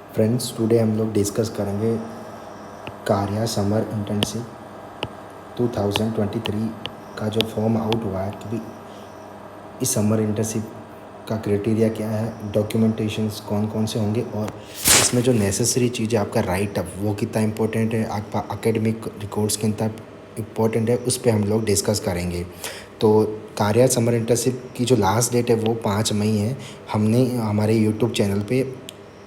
Friends, today हम लोग discuss करेंगे कार्या समर इंटर्नशिप 2023 का जो फॉर्म आउट हुआ है कि भाई इस समर इंटर्नशिप का क्राइटेरिया क्या है, डॉक्यूमेंटेशंस कौन कौन से होंगे और इसमें जो नेसेसरी चीज़ें आपका राइट अप वो कितना इम्पोर्टेंट है, आपका एकेडमिक रिकॉर्ड्स कितना इम्पोर्टेंट है, उस पर हम लोग डिस्कस करेंगे। तो कार्या समर इंटर्नशिप की जो लास्ट डेट है वो 5 मई है। हमने हमारे यूट्यूब चैनल पे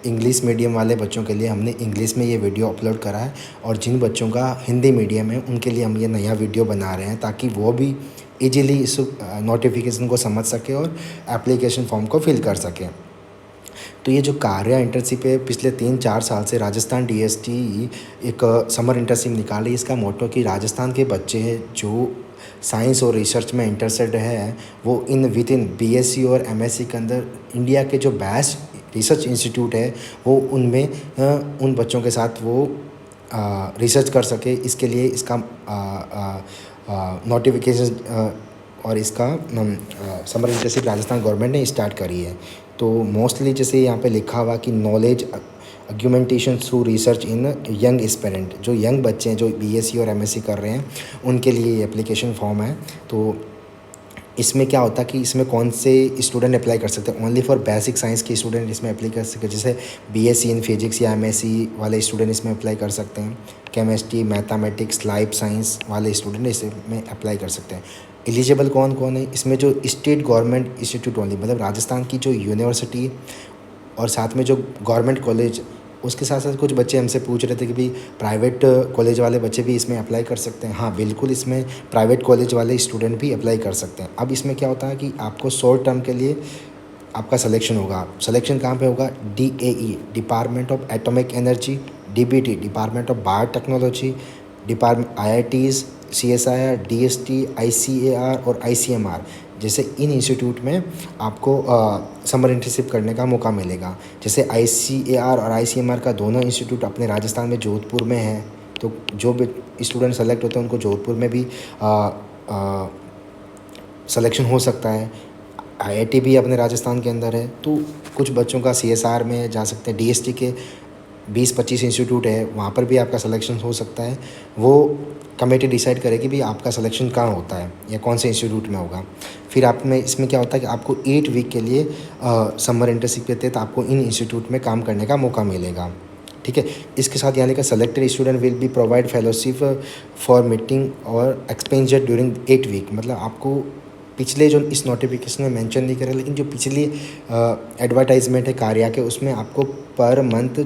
इंग्लिश मीडियम वाले बच्चों के लिए हमने इंग्लिश में ये वीडियो अपलोड करा है और जिन बच्चों का हिंदी मीडियम है उनके लिए हम ये नया वीडियो बना रहे हैं ताकि वो भी इजीली इस नोटिफिकेशन को समझ सके और एप्लीकेशन फॉर्म को फिल कर सकें। तो ये जो कार्या इंटर्नशिप है, पिछले 3-4 साल से राजस्थान डीएसटी एक समर इंटर्नशिप निकाल रही है। इसका मोटो कि राजस्थान के बच्चे हैं जो साइंस और रिसर्च में इंटरेस्टेड है, वो विद इन बीएससी और एमएससी के अंदर इंडिया के जो बेस्ट रिसर्च इंस्टीट्यूट है वो उनमें उन बच्चों के साथ वो रिसर्च कर सके। इसके लिए इसका नोटिफिकेशन और इसका समर इंटर्नशिप राजस्थान गवर्नमेंट ने स्टार्ट करी है। तो मोस्टली जैसे यहाँ पे लिखा हुआ कि नॉलेज आर्ग्यूमेंटेशन थ्रू रिसर्च इन यंग एस्पिरेंट, जो यंग बच्चे हैं जो बीएससी और एमएससी कर रहे हैं उनके लिए ये एप्लीकेशन फॉर्म है। तो इसमें क्या होता है कि इसमें कौन से स्टूडेंट अप्लाई कर सकते हैं, ओनली फॉर बेसिक साइंस के स्टूडेंट इसमें अप्लाई कर सकते हैं। जैसे बीएससी इन फिजिक्स या एमएससी वाले स्टूडेंट इसमें अप्लाई कर सकते हैं। केमिस्ट्री, मैथमेटिक्स, लाइफ साइंस वाले स्टूडेंट इसमें अप्लाई कर सकते हैं। एलिजिबल कौन कौन है इसमें, जो स्टेट गवर्नमेंट इंस्टीट्यूट ओनली, मतलब राजस्थान की जो यूनिवर्सिटी और साथ में जो गवर्नमेंट कॉलेज, उसके साथ साथ कुछ बच्चे हमसे पूछ रहे थे कि भाई प्राइवेट कॉलेज वाले बच्चे भी इसमें अप्लाई कर सकते हैं। हाँ बिल्कुल, इसमें प्राइवेट कॉलेज वाले स्टूडेंट भी अप्लाई कर सकते हैं। अब इसमें क्या होता है कि आपको शॉर्ट टर्म के लिए आपका सिलेक्शन होगा। सिलेक्शन कहाँ पे होगा? DAE, department of atomic energy, DBT, department of biotechnology, department IITs, CSIR, DST, ICAR और ICMR जैसे इन इंस्टीट्यूट में आपको समर इंटर्नशिप करने का मौका मिलेगा। जैसे ICAR और ICMR का दोनों इंस्टीट्यूट अपने राजस्थान में जोधपुर में है, तो जो भी स्टूडेंट सेलेक्ट होते हैं उनको जोधपुर में भी सिलेक्शन हो सकता है। IIT भी अपने राजस्थान के अंदर है, तो कुछ बच्चों का CSR में जा सकते हैं। DST के 20-25 इंस्टीट्यूट है, वहाँ पर भी आपका सिलेक्शन हो सकता है। वो कमेटी डिसाइड करेगी भी आपका सिलेक्शन कहाँ होता है या कौन से इंस्टीट्यूट में होगा। फिर आप में इसमें क्या होता है कि आपको 8 वीक के लिए समर इंटर्नशिप के तहत आपको इन इंस्टीट्यूट में काम करने का मौका मिलेगा। ठीक है, इसके साथ यहाँ लिखा selected student will be provide fellowship for meeting और एक्सपेंचर ड्यूरिंग 8 वीक। मतलब आपको पिछले जो इस नोटिफिकेशन में मेंशन नहीं करा, लेकिन जो पिछली एडवर्टाइजमेंट है कार्या के, उसमें आपको पर मंथ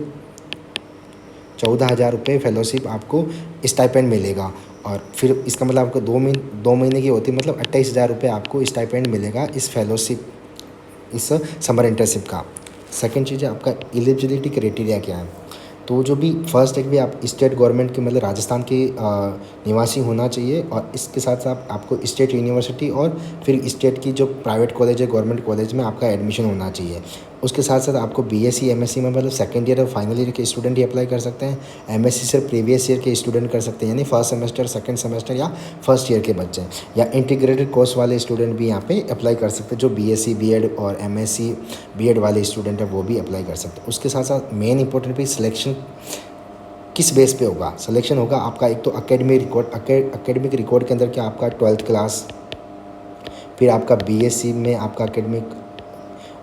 14,000 रुपये फेलोशिप आपको स्टाइपेंड मिलेगा। और फिर इसका मतलब आपको 2 महीने की होती है, मतलब 28,000 रुपये आपको स्टाइपेंड मिलेगा इस फेलोशिप, इस समर इंटर्नशिप का। सेकंड चीज़ है आपका एलिजिबिलिटी क्राइटेरिया क्या है। तो जो भी फर्स्ट है कि आप स्टेट गवर्नमेंट के, मतलब राजस्थान के निवासी होना चाहिए और इसके साथ साथ आपको स्टेट यूनिवर्सिटी और फिर स्टेट की जो प्राइवेट कॉलेज है, गवर्नमेंट कॉलेज में आपका एडमिशन होना चाहिए। उसके साथ साथ आपको BSc MSc में, मतलब सेकेंड ईयर और फाइनल ईयर के स्टूडेंट ही अप्लाई कर सकते हैं। MSc सिर्फ प्रीवियस ईयर के स्टूडेंट कर सकते हैं, यानी फर्स्ट सेमेस्टर, सेकंड सेमेस्टर या फर्स्ट ईयर के बच्चे, या इंटीग्रेटेड कोर्स वाले स्टूडेंट भी यहाँ पे अप्लाई कर सकते हैं। जो BSc BEd और MSc BEd वाले स्टूडेंट है वो भी अप्लाई कर सकते हैं। उसके साथ साथ मेन इंपॉर्टेंट भी सिलेक्शन किस बेस पे होगा। सिलेक्शन होगा आपका एक तो एकेडमिक रिकॉर्ड के अंदर क्या आपका 12th क्लास, फिर आपका BSc में आपका एकेडमिक,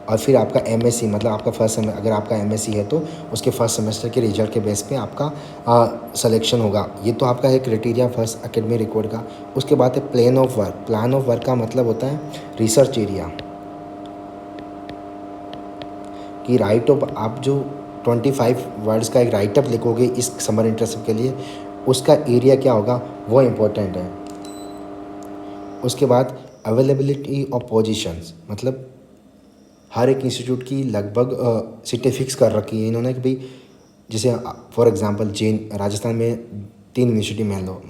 और फिर आपका MSc, मतलब आपका फर्स्ट सेमेस्टर, अगर आपका MSc है तो उसके फर्स्ट सेमेस्टर के रिजल्ट के बेस पे आपका सिलेक्शन होगा। ये तो आपका है क्राइटेरिया फर्स्ट एकेडमिक रिकॉर्ड का। उसके बाद है plan of work. Plan of work का मतलब होता है रिसर्च एरिया कि राइट ऑफ, आप जो 25 वर्ड्स का एक राइटअप लिखोगे इस समर इंटर्नशिप के लिए, उसका एरिया क्या होगा वो इम्पोर्टेंट है। उसके बाद अवेलेबिलिटी ऑफ पोजीशंस, मतलब हर एक इंस्टीट्यूट की लगभग सीटें फिक्स कर रखी है इन्होंने कि भाई, जैसे फॉर एग्जांपल राजस्थान में 3 यूनिवर्सिटी मान लो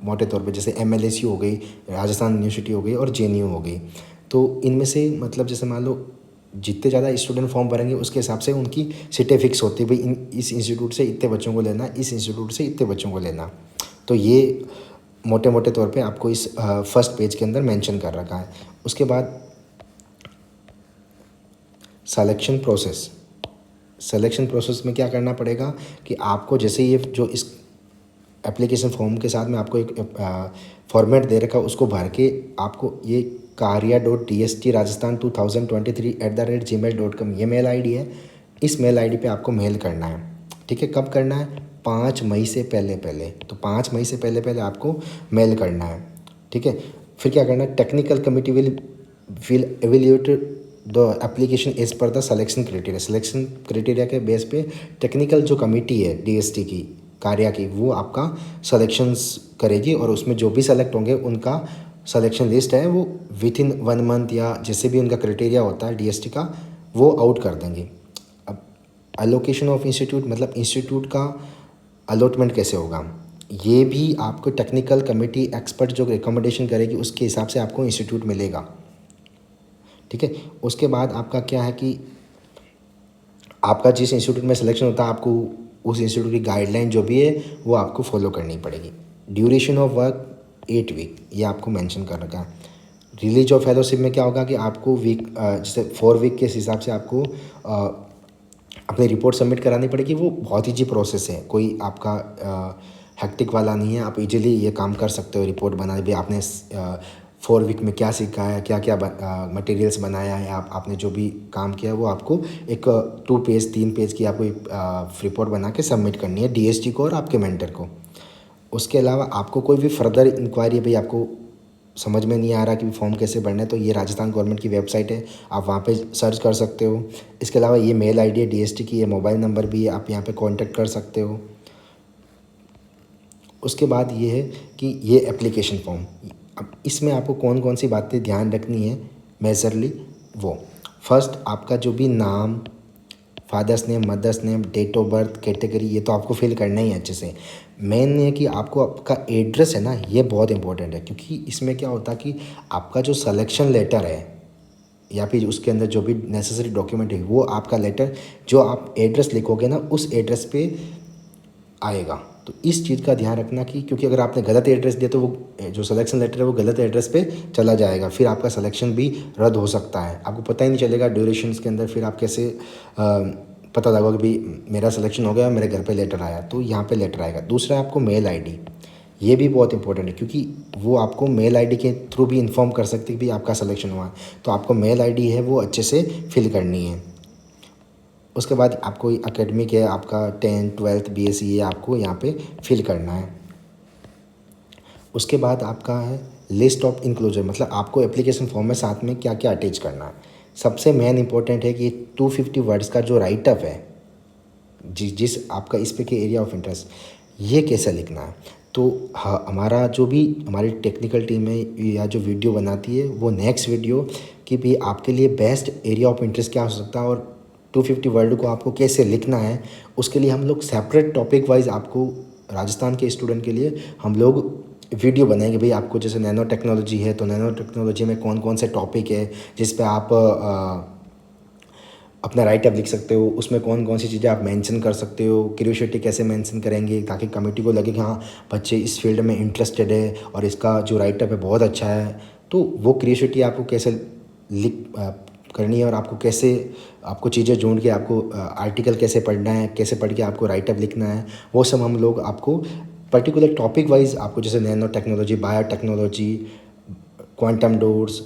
मोटे तौर पे, जैसे MLSU हो गई, राजस्थान यूनिवर्सिटी हो गई और JNU हो गई। तो इनमें से मतलब जैसे मान लो जितने ज़्यादा स्टूडेंट फॉर्म भरेंगे उसके हिसाब से उनकी सीटें फिक्स होती है, भाई इस इंस्टीट्यूट से इतने बच्चों को लेना, इस इंस्टीट्यूट से इतने बच्चों को लेना। तो ये मोटे मोटे तौर पे आपको इस फर्स्ट पेज के अंदर मेंशन कर रखा है। उसके बाद सिलेक्शन प्रोसेस, सिलेक्शन प्रोसेस में क्या करना पड़ेगा कि आपको जैसे ये जो इस एप्लीकेशन फॉर्म के साथ में आपको एक फॉर्मेट दे रखा, उसको भर के आपको ये karia.dst.rajasthan2023@gmail.com ये मेल आईडी है। इस मेल आईडी पे आपको मेल करना है। ठीक है, कब करना है? 5 मई से पहले पहले। तो 5 मई से पहले पहले आपको मेल करना है। ठीक है, फिर क्या करना है? Technical committee will evaluate the application as per the selection criteria. Selection criteria के बेस पे टेक्निकल जो कमेटी है डीएसटी की, कार्या की, वो आपका सिलेक्शंस करेगी और उसमें जो भी सेलेक्ट होंगे उनका सिलेक्शन लिस्ट है वो विद इन 1 मंथ या जैसे भी उनका क्राइटेरिया होता है डीएसटी का, वो आउट कर देंगे। अब एलोकेशन ऑफ इंस्टीट्यूट मतलब इंस्टीट्यूट का अलॉटमेंट कैसे होगा, ये भी आपको टेक्निकल कमेटी एक्सपर्ट जो रिकमेंडेशन करेगी उसके हिसाब से आपको इंस्टीट्यूट मिलेगा। ठीक है, उसके बाद आपका क्या है कि आपका जिस इंस्टीट्यूट में सिलेक्शन होता है आपको उस इंस्टीट्यूट की गाइडलाइन जो भी है वो आपको फॉलो करनी पड़ेगी। ड्यूरेशन ऑफ वर्क 8 वीक, ये आपको मेंशन कर रखा है। रिलीज ऑफ फेलोशिप में क्या होगा कि आपको वीक जैसे 4 वीक के हिसाब से आपको अपनी रिपोर्ट सबमिट करानी पड़ेगी। वो बहुत ईजी प्रोसेस है, कोई आपका हेक्टिक वाला नहीं है। आप इजीली ये काम कर सकते हो, रिपोर्ट बनाने भी। आपने 4 वीक में क्या सीखा है, क्या क्या मटेरियल्स बनाया है, आपने जो भी काम किया है वो आपको एक 2 पेज 3 पेज की आपको एक रिपोर्ट बना के सबमिट करनी है डीएसटी को और आपके मेंटर को। उसके अलावा आपको कोई भी फर्दर इंक्वायरी, भाई आपको समझ में नहीं आ रहा कि फॉर्म कैसे भरना है, तो ये राजस्थान गवर्नमेंट की वेबसाइट है, आप वहाँ पे सर्च कर सकते हो। इसके अलावा ये मेल आईडी है डीएसटी की, ये मोबाइल नंबर भी है, आप यहाँ पे कांटेक्ट कर सकते हो। उसके बाद ये है कि ये एप्लीकेशन फॉर्म, अब इसमें आपको कौन कौन सी बातें ध्यान रखनी है मेजरली, वो फर्स्ट आपका जो भी नाम, father's name, mother's name, date of birth, category, ये तो आपको फिल करना ही है अच्छे से। मेन है कि आपको आपका एड्रेस है ना, ये बहुत इंपॉर्टेंट है, क्योंकि इसमें क्या होता है कि आपका जो सिलेक्शन लेटर है या फिर उसके अंदर जो भी नेसेसरी डॉक्यूमेंट है वो आपका लेटर जो आप एड्रेस लिखोगे ना उस एड्रेस पे आएगा। तो इस चीज़ का ध्यान रखना कि क्योंकि अगर आपने गलत एड्रेस दिया तो वो जो सिलेक्शन लेटर है वो गलत एड्रेस पे चला जाएगा, फिर आपका सिलेक्शन भी रद्द हो सकता है। आपको पता ही नहीं चलेगा ड्यूरेशंस के अंदर, फिर आप कैसे पता लगा कि भाई मेरा सिलेक्शन हो गया, मेरे घर पे लेटर आया, तो यहाँ पे लेटर आएगा। दूसरा आपको मेल आईडी, ये भी बहुत इंपॉर्टेंट है, क्योंकि वो आपको मेल आईडी के थ्रू भी इन्फॉर्म कर सकते हैं कि भाई आपका सिलेक्शन हुआ है, तो आपको मेल आईडी है वो अच्छे से फिल करनी है। उसके बाद आपको एकेडमिक है आपका 10th 12th BSc, ये आपको यहाँ पे फिल करना है। उसके बाद आपका है लिस्ट ऑफ इंक्लूजन, मतलब आपको एप्लीकेशन फॉर्म में साथ में क्या क्या अटैच करना है। सबसे मेन इंपॉर्टेंट है कि 250 वर्ड्स का जो राइटअप है जिस आपका इस पे के एरिया ऑफ इंटरेस्ट, ये कैसे लिखना है। तो हाँ, हमारा जो भी हमारी टेक्निकल टीम है या जो वीडियो बनाती है वो नेक्स्ट वीडियो कि भी आपके लिए बेस्ट एरिया ऑफ इंटरेस्ट क्या हो सकता है और 250 वर्ड को आपको कैसे लिखना है, उसके लिए हम लोग सेपरेट टॉपिक वाइज आपको राजस्थान के स्टूडेंट के लिए हम लोग वीडियो बनाएंगे। भाई आपको जैसे नैनो टेक्नोलॉजी है तो नैनो टेक्नोलॉजी में कौन कौन से टॉपिक है जिस पे आप अपना राइटअप लिख सकते हो, उसमें कौन कौन सी चीज़ें आप मेंशन कर सकते हो, क्यूरियोसिटी कैसे मेंशन करेंगे ताकि कमेटी को लगे कि हाँ बच्चे इस फील्ड में इंटरेस्टेड है और इसका जो राइटअप है बहुत अच्छा है। तो वो क्यूरियोसिटी आपको कैसे लिख करनी है और आपको कैसे आपको चीज़ें जोड़ के आपको आर्टिकल कैसे पढ़ना है, कैसे पढ़ के आपको राइटअप लिखना है, वो सब हम लोग आपको पर्टिकुलर टॉपिक वाइज आपको जैसे nano technology, bio technology, quantum doors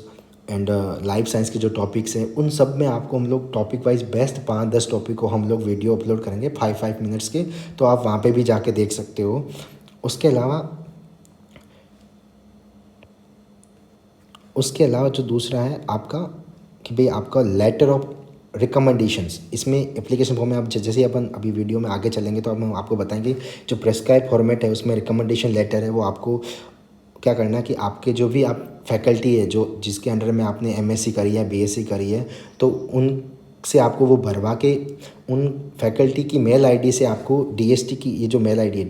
and life science के जो टॉपिक्स हैं उन सब में आपको हम लोग टॉपिक वाइज बेस्ट 5-10 टॉपिक को हम लोग वीडियो अपलोड करेंगे 5-5 मिनट्स के, तो आप वहाँ पे भी जाके देख सकते हो। उसके अलावा जो दूसरा है आपका कि भाई आपका लेटर ऑफ रिकमेंडेशंस, इसमें एप्लीकेशन फॉर्म में आप जैसे ही अपन अभी वीडियो में आगे चलेंगे तो हम आपको बताएंगे जो प्रेस्क्राइब फॉर्मेट है उसमें रिकमेंडेशन लेटर है वो आपको क्या करना है कि आपके जो भी आप फैकल्टी है जो जिसके अंडर में आपने एमएससी करी है, बीएससी करी है, तो उन से आपको वो भरवा के उन फैकल्टी की मेल आईडी से आपको डीएसटी की ये जो मेल आईडी है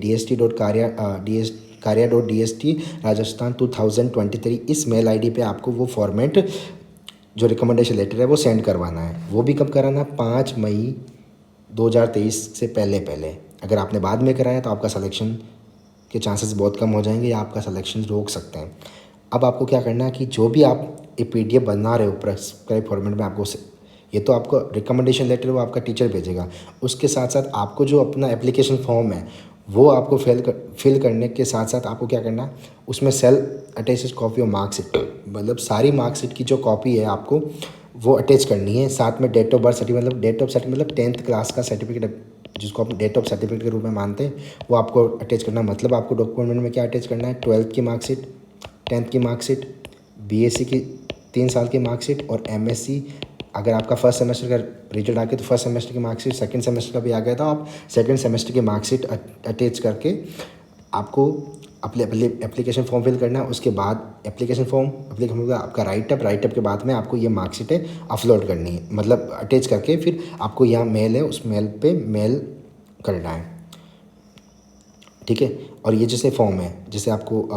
DST राजस्थान 2023, इस मेल आईडी पे आपको वो फॉर्मेट जो रिकमेंडेशन लेटर है वो सेंड करवाना है। वो भी कब कराना है? 5 मई 2023 से पहले पहले। अगर आपने बाद में कराया तो आपका सिलेक्शन के चांसेस बहुत कम हो जाएंगे या आपका सिलेक्शन रोक सकते हैं। अब आपको क्या करना है कि जो भी आप PDF बना रहे हो प्रेस्क्राइब फॉर्मेट में आपको ये तो आपको रिकमेंडेशन लेटर वो आपका टीचर भेजेगा। उसके साथ साथ आपको जो अपना एप्लीकेशन फॉर्म है वो आपको फिल करने के साथ साथ आपको क्या करना है, उसमें self attested copy of marksheet, मतलब सारी मार्कशीट की जो कॉपी है आपको वो अटैच करनी है। साथ में डेट ऑफ बर्थ सर्टिफिकेट, मतलब डेट ऑफ सर्टिफिकेट मतलब 10th क्लास का सर्टिफिकेट जिसको आप डेट ऑफ सर्टिफिकेट के रूप में मानते हैं, वो आपको अटैच करना। मतलब आपको डॉक्यूमेंट में क्या अटैच करना है, 12th की मार्कशीट, 10th की मार्कशीट, बीएससी की 3 साल की मार्कशीट, और एमएससी अगर आपका फर्स्ट सेमेस्टर का रिजल्ट आ गया तो फर्स्ट सेमेस्टर की मार्कशीट, सेकंड सेमेस्टर का भी आ गया तो आप सेकंड सेमेस्टर की मार्कशीट अटैच करके आपको अपने एप्लीकेशन फॉर्म फिल करना है। उसके बाद एप्लीकेशन फॉर्म आपका राइटअप के बाद में आपको ये मार्कशीटें अपलोड करनी है, मतलब अटैच करके फिर आपको यहाँ मेल है उस मेल पे मेल करना है, ठीक है। और ये जैसे फॉर्म है, जैसे आपको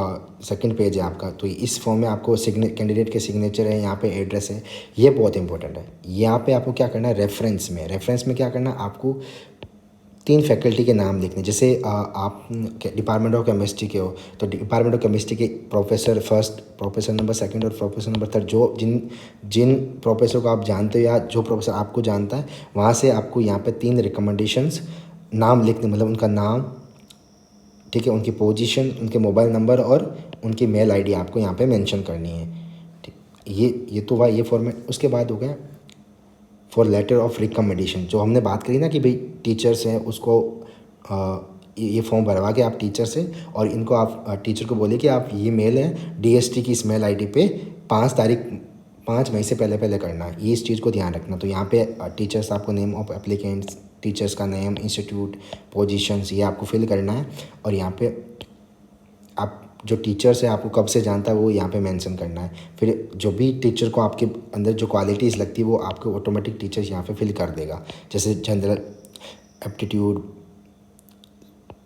सेकंड पेज है आपका, तो इस फॉर्म में आपको कैंडिडेट के सिग्नेचर है, यहाँ पे एड्रेस है, ये बहुत इंपॉर्टेंट है। यहाँ पे आपको क्या करना है, रेफरेंस में क्या करना है, आपको 3 फैकल्टी के नाम लिखने। जैसे आप डिपार्टमेंट ऑफ केमिस्ट्री के हो तो डिपार्टमेंट ऑफ केमिस्ट्री के professor first, professor number second और प्रोफेसर नंबर थर्ड, जो जिन जिन प्रोफेसर को आप जानते हो या जो प्रोफेसर आपको जानता है, वहाँ से आपको यहाँ पे 3 रिकमेंडेशंस नाम लिखने, मतलब उनका नाम, ठीक है, उनकी पोजीशन, उनके मोबाइल नंबर और उनकी मेल आईडी आपको यहाँ पे मेंशन करनी है, ठीक। ये तो हुआ ये फॉर्मेट। उसके बाद हो गया फॉर लेटर ऑफ रिकमेंडेशन, जो हमने बात करी ना कि भाई टीचर्स हैं उसको ये फॉर्म भरवा के आप टीचर से, और इनको आप टीचर को बोले कि आप ये मेल है डीएसटी की इस मेल आईडी पे 5 मई से पहले पहले करना है, ये इस चीज़ को ध्यान रखना। तो यहाँ पे टीचर्स आपको नेम ऑफ एप्लीकेंट्स, टीचर्स का नेम, इंस्टीट्यूट, पोजीशंस, ये आपको फिल करना है। और यहाँ पे आप जो टीचर्स है आपको कब से जानता है वो यहाँ पे मेंशन करना है। फिर जो भी टीचर को आपके अंदर जो क्वालिटीज़ लगती है वो आपको ऑटोमेटिक टीचर्स यहाँ पे फिल कर देगा, जैसे general aptitude,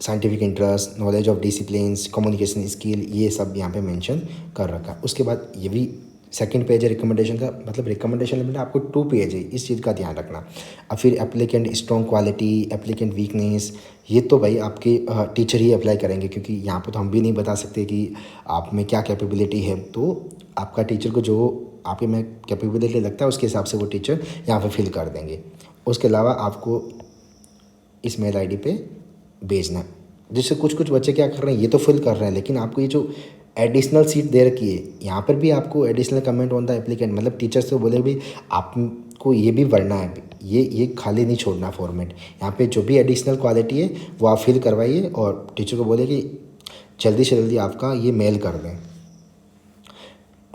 scientific interest, knowledge of disciplines, communication skill, ये सब यहाँ पे मेंशन कर रखा है। उसके बाद ये भी सेकंड पेज है रिकमेंडेशन का, मतलब रिकमेंडेशन में आपको 2 पेज है, इस चीज़ का ध्यान रखना। अब फिर applicant strong quality, applicant weakness, ये तो भाई आपके टीचर ही अप्लाई करेंगे, क्योंकि यहाँ पर तो हम भी नहीं बता सकते कि आप में क्या कैपेबिलिटी है। तो आपका टीचर को जो आपके में कैपेबिलिटी लगता है उसके हिसाब से वो टीचर यहाँ पर फिल कर देंगे। उसके अलावा आपको इस मेल आईडी पे भेजना। जैसे कुछ बच्चे क्या कर रहे हैं, ये तो फिल कर रहे हैं, लेकिन आपको ये जो एडिशनल सीट दे रखी है यहाँ पर भी आपको additional comment on the applicant, मतलब टीचर से बोले भी आपको ये भी भरना है, ये खाली नहीं छोड़ना फॉर्मेट। यहाँ पे जो भी एडिशनल क्वालिटी है वो आप फिल करवाइए और टीचर को बोले कि जल्दी से जल्दी आपका ये मेल कर दें।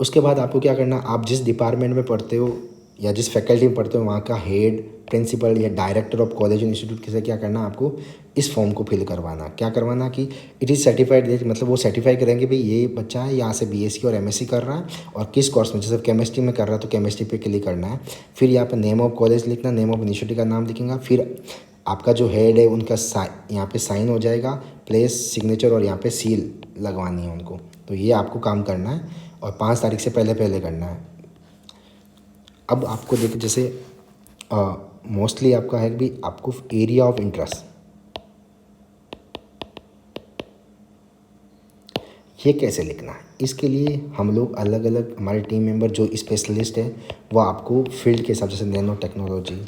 उसके बाद आपको क्या करना, आप जिस डिपार्टमेंट में पढ़ते हो या जिस फैकल्टी में पढ़ते हो वहाँ का हेड, प्रिंसिपल या डायरेक्टर ऑफ कॉलेज और इंस्टीट्यूट से क्या करना, आपको इस फॉर्म को फिल करवाना। क्या करवाना कि इट इज़ सर्टिफाइड, मतलब वो सर्टिफाई करेंगे भाई ये बच्चा है यहाँ से बीएससी और एमएससी कर रहा है और किस कोर्स में, जैसे केमिस्ट्री में कर रहा है तो केमिस्ट्री पे क्लिक करना है। फिर यहाँ पर नेम ऑफ कॉलेज लिखना, नेम ऑफ इंस्टीट्यूट का नाम लिखेगा, फिर आपका जो हेड है उनका यहाँ पे साइन हो जाएगा, प्लेस सिग्नेचर और यहाँ पे सील लगवानी है उनको। तो ये आपको काम करना है और 5 तारीख से पहले पहले करना है। अब आपको देखिए जैसे मोस्टली आपका है कि आपको एरिया ऑफ इंटरेस्ट, ये कैसे लिखना है, इसके लिए हम लोग अलग अलग हमारे टीम मेंबर जो स्पेशलिस्ट है वो आपको फील्ड के हिसाब से, नैनो टेक्नोलॉजी,